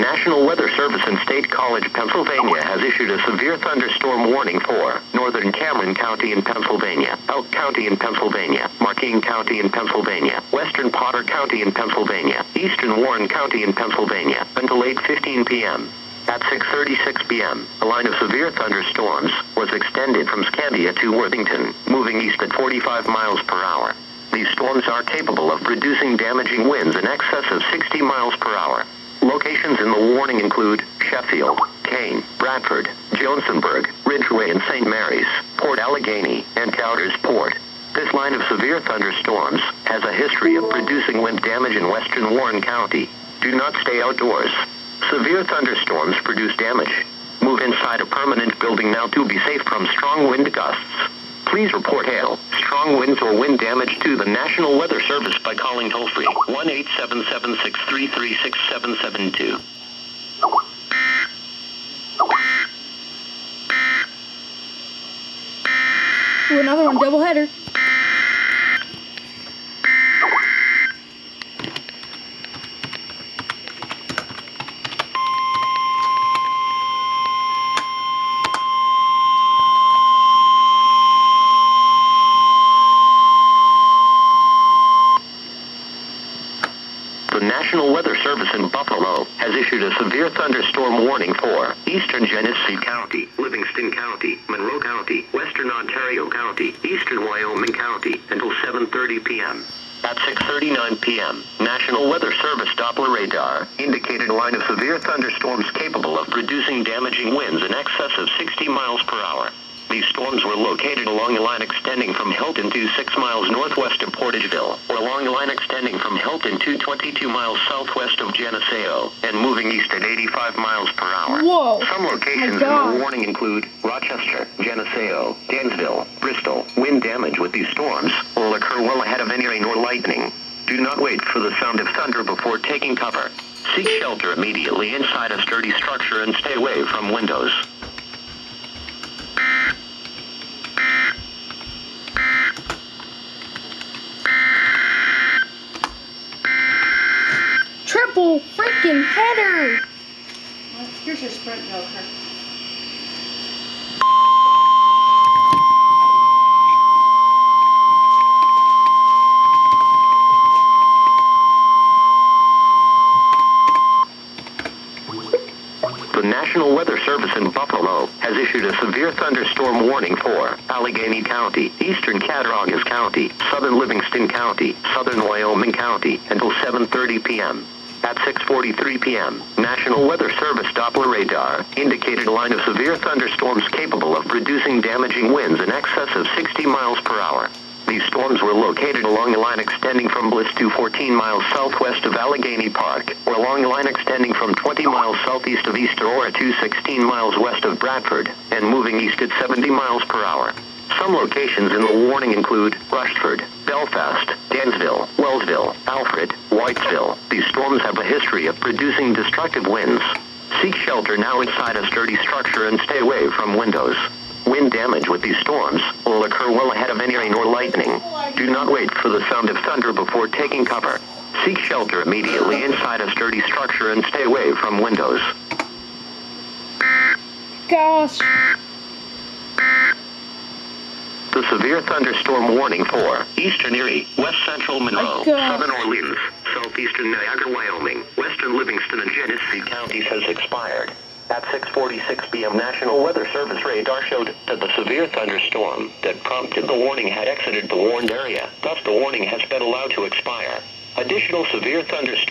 National Weather Service in State College, Pennsylvania has issued a severe thunderstorm warning for northern Cameron County in Pennsylvania, Elk County in Pennsylvania, Marquine County in Pennsylvania, western Potter County in Pennsylvania, eastern Warren County in Pennsylvania, until 8:15 p.m. At 6:36 p.m., a line of severe thunderstorms was extended from Scandia to Worthington, moving east at 45 miles per hour. These storms are capable of producing damaging winds in excess of 60 miles per hour. Locations in the warning include Sheffield, Kane, Bradford, Johnsonburg, Ridgeway and St. Mary's, Port Allegheny, and Coudersport. This line of severe thunderstorms has a history of producing wind damage in western Warren County. Do not stay outdoors. Severe thunderstorms produce damage. Move inside a permanent building now to be safe from strong wind gusts. Please report hail, strong winds or wind damage to the National Weather Service by calling toll-free 1-877-633-6772. Ooh, another one, double header. The National Weather Service in Buffalo has issued a severe thunderstorm warning for eastern Genesee County, Livingston County, Monroe County, western Ontario County, eastern Wyoming County until 7:30 p.m. At 6:39 p.m., National Weather Service Doppler radar indicated a line of severe thunderstorms capable of producing damaging winds in excess of 60 miles per hour. These storms were located along a line extending from Hilton to 6 miles northwest of Portageville, or along a line extending from Hilton to 22 miles southwest of Geneseo, and moving east at 85 miles per hour. Whoa! Some locations in the warning include Rochester, Geneseo, Dansville, Bristol. Wind damage with these storms will occur well ahead of any rain or lightning. Do not wait for the sound of thunder before taking cover. Seek shelter immediately inside a sturdy structure and stay away from windows. Triple freaking header! Well, here's your sprint joker. The National Weather Service in Buffalo has issued a severe thunderstorm warning for Allegheny County, eastern Cattaraugus County, southern Livingston County, southern Wyoming County until 7:30 p.m. At 6:43 p.m., National Weather Service Doppler radar indicated a line of severe thunderstorms capable of producing damaging winds in excess of 60 miles per hour. These storms were located along a line extending from Bliss to 14 miles southwest of Allegheny Park, or along a line extending from 20 miles southeast of East Aurora to 16 miles west of Bradford, and moving east at 70 miles per hour. Some locations in the warning include Rushford, Belfast, Dansville, Wellsville, Alfred, Whitesville. These storms have a history of producing destructive winds. Seek shelter now inside a sturdy structure and stay away from windows. Wind damage with these storms will occur well ahead of any rain or lightning. Do not wait for the sound of thunder before taking cover. Seek shelter immediately inside a sturdy structure and stay away from windows. Gosh! The severe thunderstorm warning for eastern Erie, west central Monroe, southern Orleans, southeastern Niagara, Wyoming, western Livingston and Genesee counties has expired. At 6:46 p.m. National Weather Service radar showed that the severe thunderstorm that prompted the warning had exited the warned area. Thus the warning has been allowed to expire. Additional severe thunderstorms